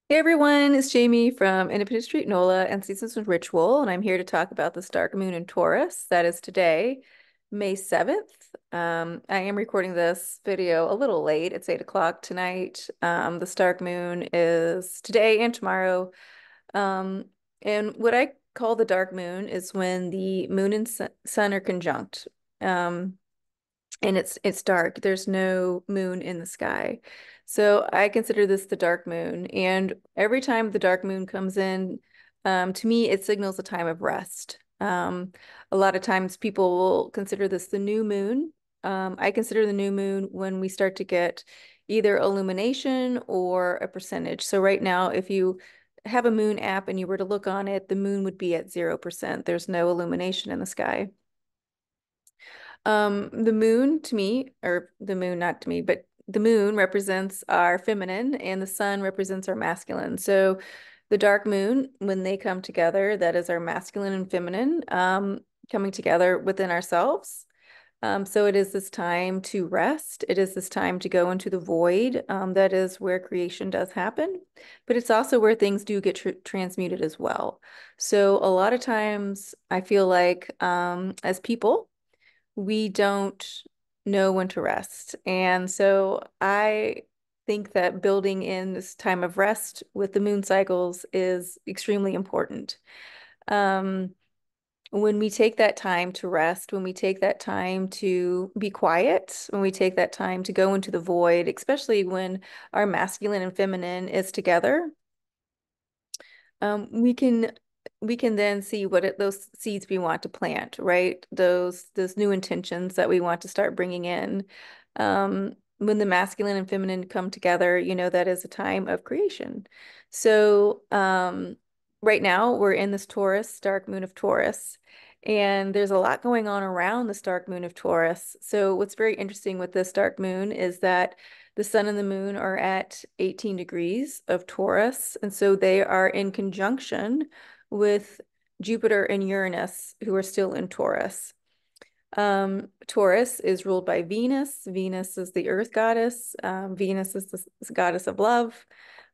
Hey everyone, it's Jamie from Independent Street NOLA and Seasons with Ritual, and I'm here to talk about this dark moon in Taurus. That is today, May 7th. I am recording this video a little late. It's 8 o'clock tonight. This dark moon is today and tomorrow. Um, and what I call the dark moon is when the moon and sun are conjunct. Um, and it's dark. There's no moon in the sky. So I consider this the dark moon. And every time the dark moon comes in, to me, it signals a time of rest. A lot of times people will consider this the new moon. I consider the new moon when we start to get either illumination or a percentage. So right now, if you have a moon app and you were to look on it, the moon would be at 0%. There's no illumination in the sky. The moon to me, or the moon not to me, but the moon represents our feminine and the sun represents our masculine. So the dark moon, when they come together, that is our masculine and feminine coming together within ourselves. So it is this time to rest. It is this time to go into the void. That is where creation does happen, but it's also where things do get transmuted as well. So a lot of times I feel like as people, we don't know when to rest. And so I think that building in this time of rest with the moon cycles is extremely important. Um, when we take that time to rest, when we take that time to be quiet, when we take that time to go into the void, especially when our masculine and feminine is together, we can then see those seeds we want to plant, right? Those new intentions that we want to start bringing in. When the masculine and feminine come together, that is a time of creation. So right now we're in this Taurus, dark moon of Taurus, and there's a lot going on around this dark moon of Taurus. So what's very interesting with this dark moon is that the sun and the moon are at 18 degrees of Taurus, and so they are in conjunction with Jupiter and Uranus, who are still in Taurus. Taurus is ruled by Venus. Venus is the earth goddess. Venus is the goddess of love.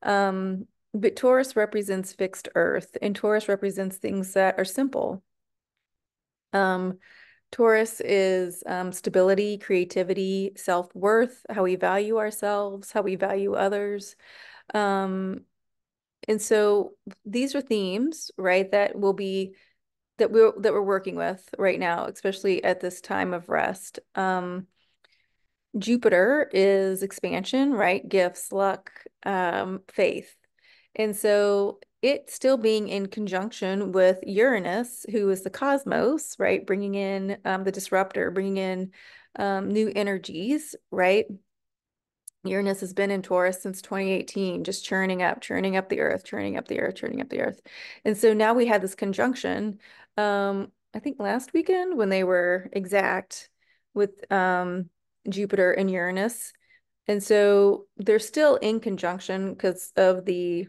But Taurus represents fixed earth, and Taurus represents things that are simple. Um, Taurus is stability, creativity, self-worth, how we value ourselves, how we value others. Um, and so these are themes, right, that we're working with right now, especially at this time of rest. Jupiter is expansion, right? Gifts, luck, faith. And so it still being in conjunction with Uranus, who is the cosmos, right? Bringing in the disruptor, bringing in new energies, right? Uranus has been in Taurus since 2018, just churning up the earth, churning up the earth, churning up the earth. And so now we had this conjunction, I think last weekend when they were exact with Jupiter and Uranus. And so they're still in conjunction because of the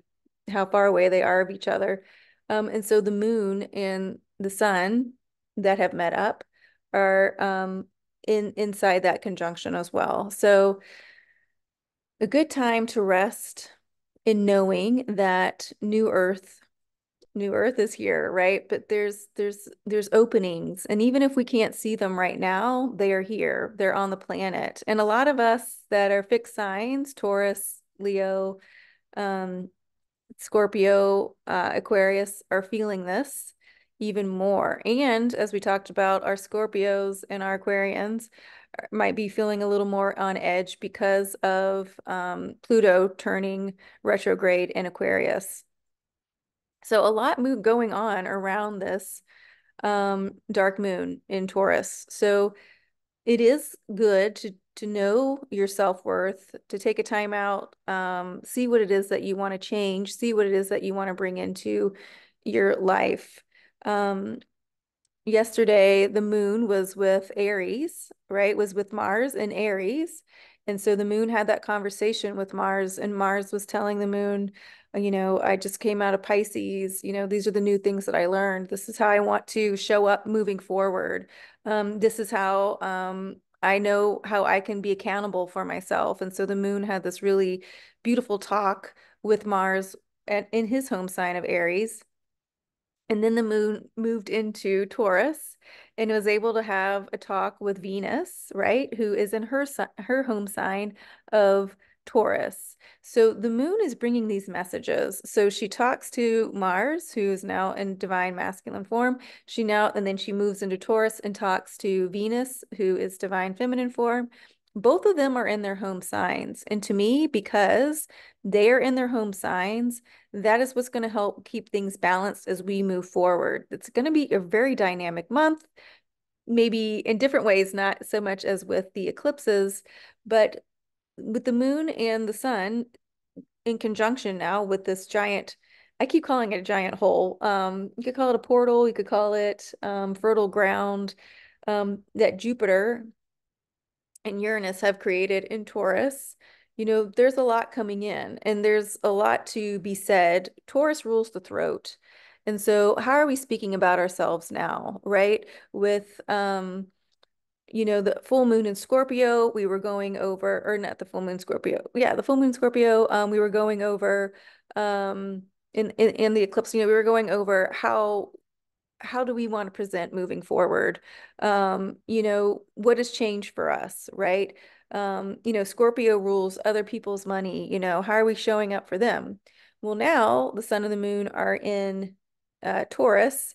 how far away they are of each other. And so the moon and the sun that have met up are inside that conjunction as well. So a good time to rest in knowing that new earth is here, right? But there's openings, and even if we can't see them right now, they are here. They're on the planet. And a lot of us that are fixed signs, Taurus, Leo, um, Scorpio, Aquarius, are feeling this even more. And as we talked about, our Scorpios and our Aquarians might be feeling a little more on edge because of Pluto turning retrograde in Aquarius. So a lot going on around this dark moon in Taurus. So it is good to know your self-worth, to take a time out, see what it is that you want to change, see what it is that you want to bring into your life. Um, Yesterday, the moon was with Aries, right? Was with Mars and Aries. And so the moon had that conversation with Mars, and Mars was telling the moon, I just came out of Pisces. These are the new things that I learned. This is how I want to show up moving forward. This is how I know how I can be accountable for myself. And so the moon had this really beautiful talk with Mars in his home sign of Aries. And then the moon moved into Taurus and was able to have a talk with Venus, right? Who is in her home sign of Taurus. So the moon is bringing these messages. So she talks to Mars, who is now in divine masculine form. And then she moves into Taurus and talks to Venus, who is divine feminine form. Both of them are in their home signs. And to me, because they are in their home signs, that is what's going to help keep things balanced as we move forward. It's going to be a very dynamic month, maybe in different ways, not so much as with the eclipses, but with the moon and the sun in conjunction now with this giant, I keep calling it a giant hole. You could call it a portal, you could call it fertile ground, that Jupiter and Uranus have created in Taurus. There's a lot coming in and there's a lot to be said. Taurus rules the throat. And so how are we speaking about ourselves now, right? With the full moon in Scorpio, we were going over, or not the full moon Scorpio. Yeah, the full moon Scorpio, we were going over in the eclipse, we were going over how do we want to present moving forward? What has changed for us, right? Scorpio rules other people's money. How are we showing up for them? Well, now the sun and the moon are in Taurus.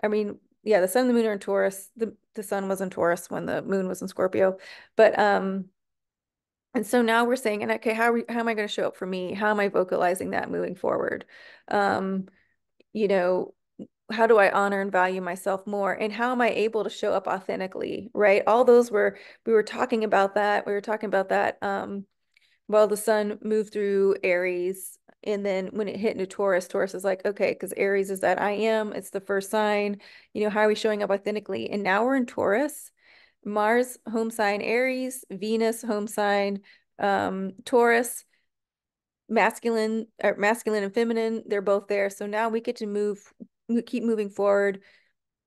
I mean, yeah, the sun and the moon are in Taurus. The sun was in Taurus when the moon was in Scorpio. But and so now we're saying, and okay, how am I going to show up for me? How am I vocalizing that moving forward? Um, you know, how do I honor and value myself more? And how am I able to show up authentically, right? We were talking about that. We were talking about that while the sun moved through Aries. And then when it hit into Taurus, Taurus is like, okay, because Aries is that I am, it's the first sign, how are we showing up authentically? And now we're in Taurus, Mars, home sign Aries, Venus, home sign Taurus, masculine and feminine, they're both there. So now we get to keep moving forward.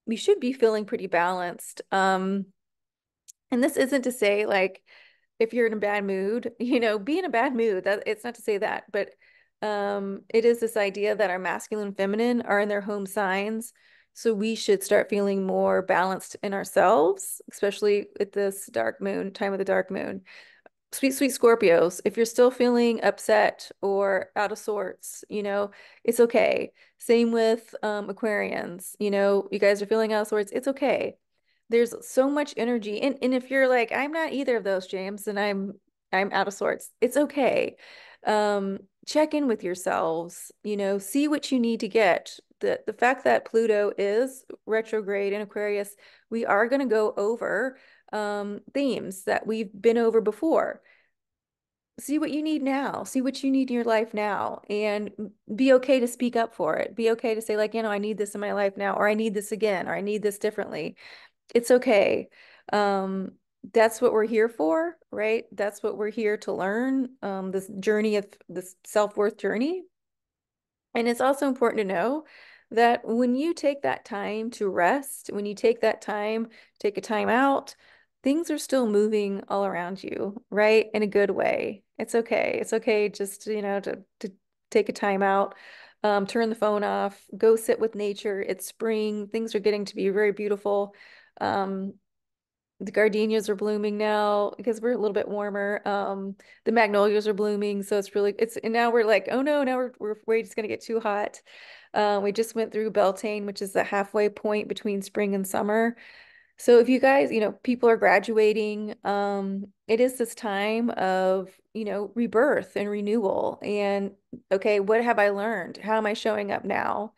We should be feeling pretty balanced. And this isn't to say like if you're in a bad mood, be in a bad mood. That it's not to say that, but it is this idea that our masculine and feminine are in their home signs. So we should start feeling more balanced in ourselves, especially at this dark moon, time of the dark moon. Sweet, sweet Scorpios, if you're still feeling upset or out of sorts, it's okay. Same with Aquarians, you guys are feeling out of sorts, it's okay. There's so much energy. And if you're like, I'm not either of those, James, and I'm out of sorts, it's okay. Check in with yourselves, see what you need to get. The fact that Pluto is retrograde in Aquarius, we are going to go over themes that we've been over before. See what you need now. See what you need in your life now, and be okay to speak up for it. Be okay to say, like, I need this in my life now, or I need this again, or I need this differently. It's okay. Um, that's what we're here for, right? That's what we're here to learn, this journey of this self-worth journey. And it's also important to know that when you take that time to rest, when you take that time, take a time out, things are still moving all around you, right? In a good way. It's okay. It's okay just to take a time out, turn the phone off, go sit with nature. It's spring. Things are getting to be very beautiful. Um, the gardenias are blooming now because we're a little bit warmer. The magnolias are blooming, so and now we're like, oh no, now we're afraid it's gonna get too hot. We just went through Beltane, which is the halfway point between spring and summer. So if you guys, people are graduating, it is this time of, rebirth and renewal. And okay, what have I learned? How am I showing up now?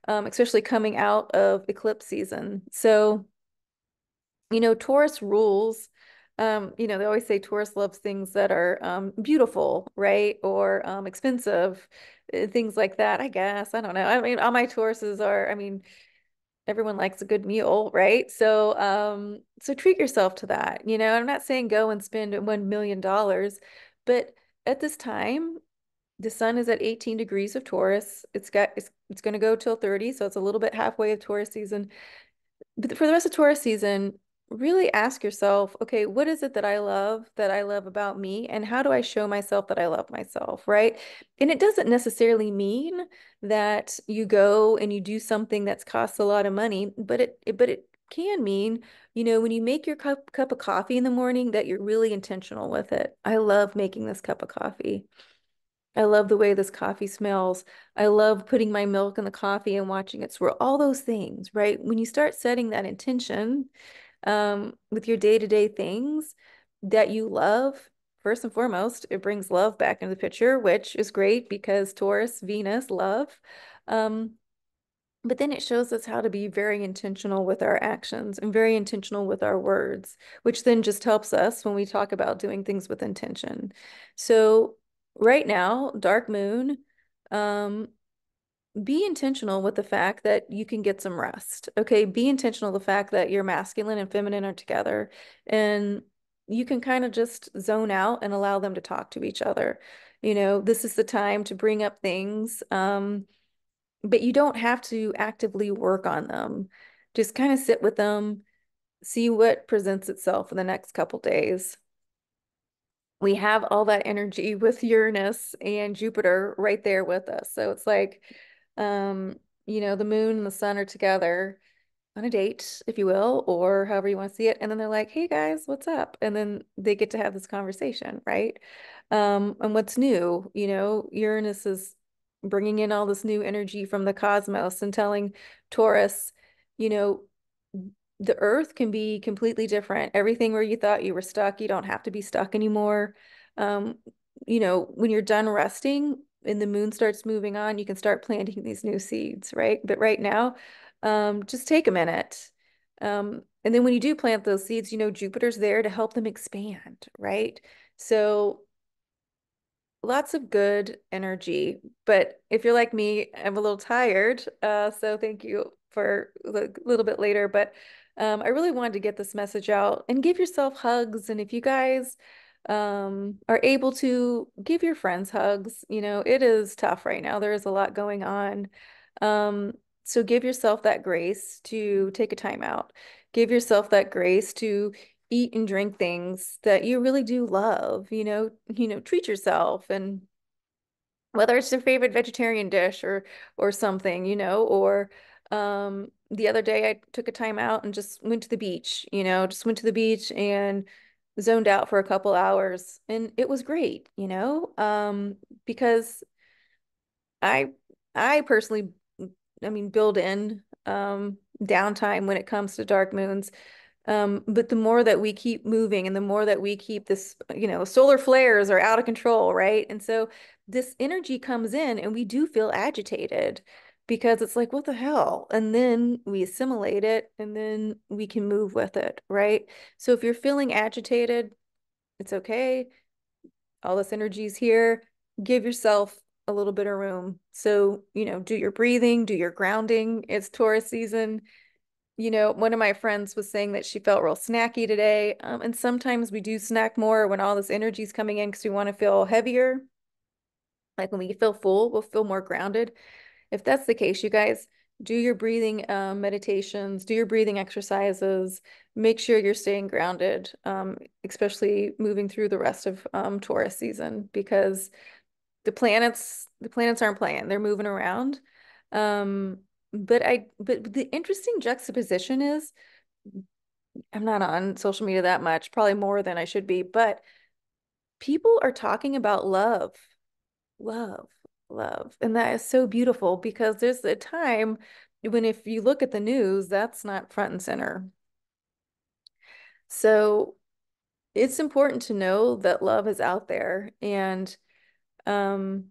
Especially coming out of eclipse season. So Taurus rules. They always say Taurus loves things that are beautiful, right? Or expensive, things like that, I guess. I don't know. I mean, all my Tauruses are, I mean, everyone likes a good meal, right? So treat yourself to that. I'm not saying go and spend $1 million, but at this time, the sun is at 18 degrees of Taurus. It's going to go till 30, so it's a little bit halfway of Taurus season. But for the rest of Taurus season, really ask yourself, okay, what is it that I love about me? And how do I show myself that I love myself, right? And it doesn't necessarily mean that you go and you do something that's costs a lot of money, but it can mean, when you make your cup of coffee in the morning, that you're really intentional with it. I love making this cup of coffee. I love the way this coffee smells. I love putting my milk in the coffee and watching it swirl. All those things, right? When you start setting that intention, with your day-to-day things that you love, first and foremost, it brings love back into the picture, which is great because Taurus, Venus, love. Um, but then it shows us how to be very intentional with our actions and very intentional with our words, which then just helps us when we talk about doing things with intention. So right now, dark moon, um, be intentional with the fact that you can get some rest. Okay, be intentional with the fact that your masculine and feminine are together and you can kind of just zone out and allow them to talk to each other. This is the time to bring up things, but you don't have to actively work on them. Just kind of sit with them, see what presents itself in the next couple days. We have all that energy with Uranus and Jupiter right there with us. So it's like, the moon and the sun are together on a date, if you will, or however you want to see it. And then they're like, hey guys, what's up? And then they get to have this conversation, right? And what's new? Uranus is bringing in all this new energy from the cosmos and telling Taurus, you know, the earth can be completely different. Everything where you thought you were stuck, you don't have to be stuck anymore. Um, when you're done resting and the moon starts moving on, you can start planting these new seeds, right? But right now, just take a minute. And then when you do plant those seeds, Jupiter's there to help them expand, right? So lots of good energy. But if you're like me, I'm a little tired. So thank you for a little bit later. But I really wanted to get this message out and give yourself hugs. And if you guys are able to give your friends hugs, it is tough right now. There is a lot going on. So give yourself that grace to take a time out. Give yourself that grace to eat and drink things that you really do love, treat yourself, and whether it's your favorite vegetarian dish or something, or the other day I took a time out and just went to the beach, just went to the beach and zoned out for a couple hours and it was great, because I I personally, I mean, build in downtime when it comes to dark moons. But the more that we keep moving and the more that we keep this, solar flares are out of control, right? And so this energy comes in and we do feel agitated because it's like, what the hell? And then we assimilate it and then we can move with it, right? So if you're feeling agitated, it's okay. All this energy is here. Give yourself a little bit of room. So, do your breathing, do your grounding. It's Taurus season. One of my friends was saying that she felt real snacky today. And sometimes we do snack more when all this energy is coming in because we want to feel heavier. Like when we feel full, we'll feel more grounded. If that's the case, you guys do your breathing meditations, do your breathing exercises, make sure you're staying grounded, especially moving through the rest of Taurus season because the planets aren't playing. They're moving around. Um, but the interesting juxtaposition is I'm not on social media that much, probably more than I should be, but people are talking about love, love, love. And that is so beautiful because there's a time when if you look at the news, that's not front and center. So it's important to know that love is out there. And um,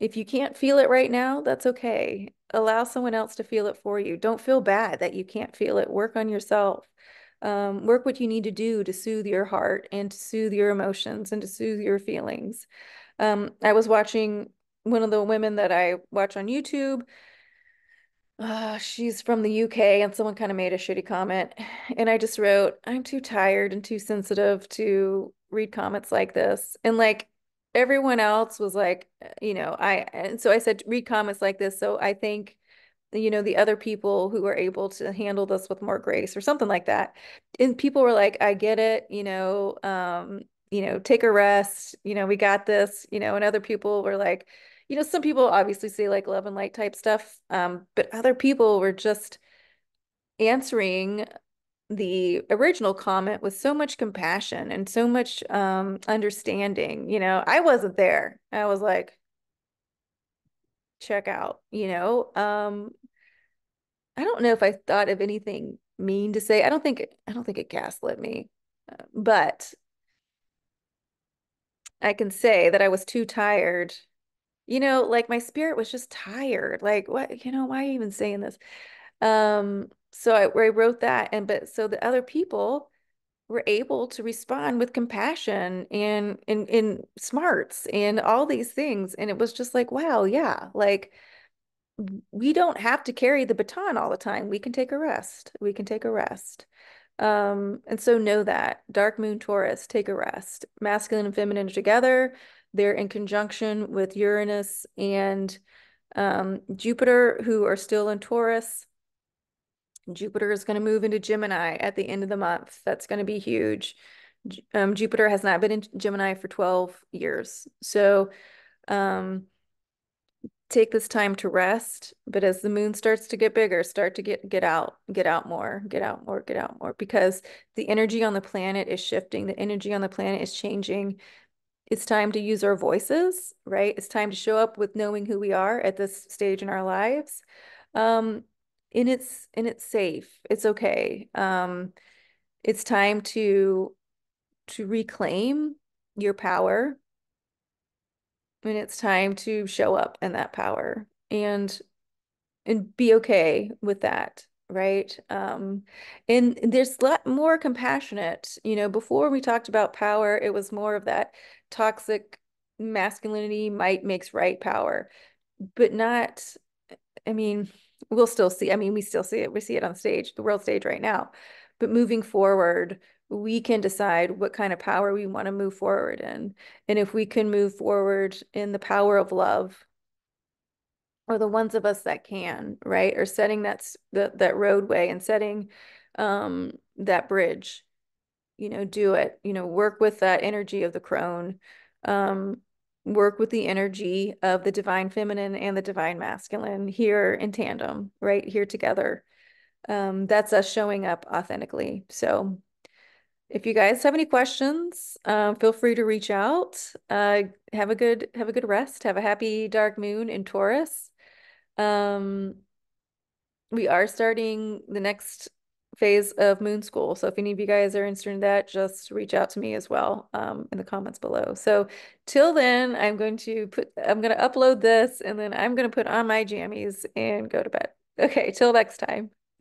if you can't feel it right now, that's okay. Allow someone else to feel it for you. Don't feel bad that you can't feel it. Work on yourself. Work what you need to do to soothe your heart and to soothe your emotions and to soothe your feelings. I was watching one of the women that I watch on YouTube. She's from the UK and someone kind of made a shitty comment. And I just wrote, I'm too tired and too sensitive to read comments like this. And like everyone else was like, and so I said, read comments like this. So I think the other people who are able to handle this with more grace or something like that. And people were like, I get it, take a rest, we got this, and other people were like, some people obviously say like love and light type stuff, but other people were just answering the original comment with so much compassion and so much understanding. I wasn't there. I was like, check out. I don't know if I thought of anything mean to say. I don't think it gaslit me. But I can say that I was too tired. Like my spirit was just tired. Like what, why are you even saying this? So I wrote that, but so the other people were able to respond with compassion and smarts and all these things. And it was just like, wow, yeah, like we don't have to carry the baton all the time. We can take a rest. We can take a rest. And so know that dark moon Taurus, take a rest. Masculine and feminine are together. They're in conjunction with Uranus and Jupiter, who are still in Taurus. Jupiter is going to move into Gemini at the end of the month. That's going to be huge. Jupiter has not been in Gemini for 12 years. So take this time to rest. But as the moon starts to get bigger, start to get out more, get out more, get out more, because the energy on the planet is shifting. The energy on the planet is changing. It's time to use our voices, right? It's time to show up with knowing who we are at this stage in our lives. Um, and it's safe. It's okay. It's time to reclaim your power, and it's time to show up in that power and be okay with that, right? And there's a lot more compassionate. Before we talked about power, it was more of that toxic masculinity, might makes right power, but not, I mean, we'll still see. I mean, we still see it. We see it on stage, the world stage right now. But moving forward, we can decide what kind of power we want to move forward in. And if we can move forward in the power of love, or the ones of us that can, right? Or setting that roadway and setting that bridge, do it, work with that energy of the crone, um, work with the energy of the divine feminine and the divine masculine here in tandem, right here together. That's us showing up authentically. So if you guys have any questions, feel free to reach out. Have a good rest. Have a happy dark moon in Taurus. Um, we are starting the next phase of Moon School. So if any of you guys are interested in that, just reach out to me as well, in the comments below. So till then, I'm going to upload this, and then I'm going to put on my jammies and go to bed. Okay, till next time.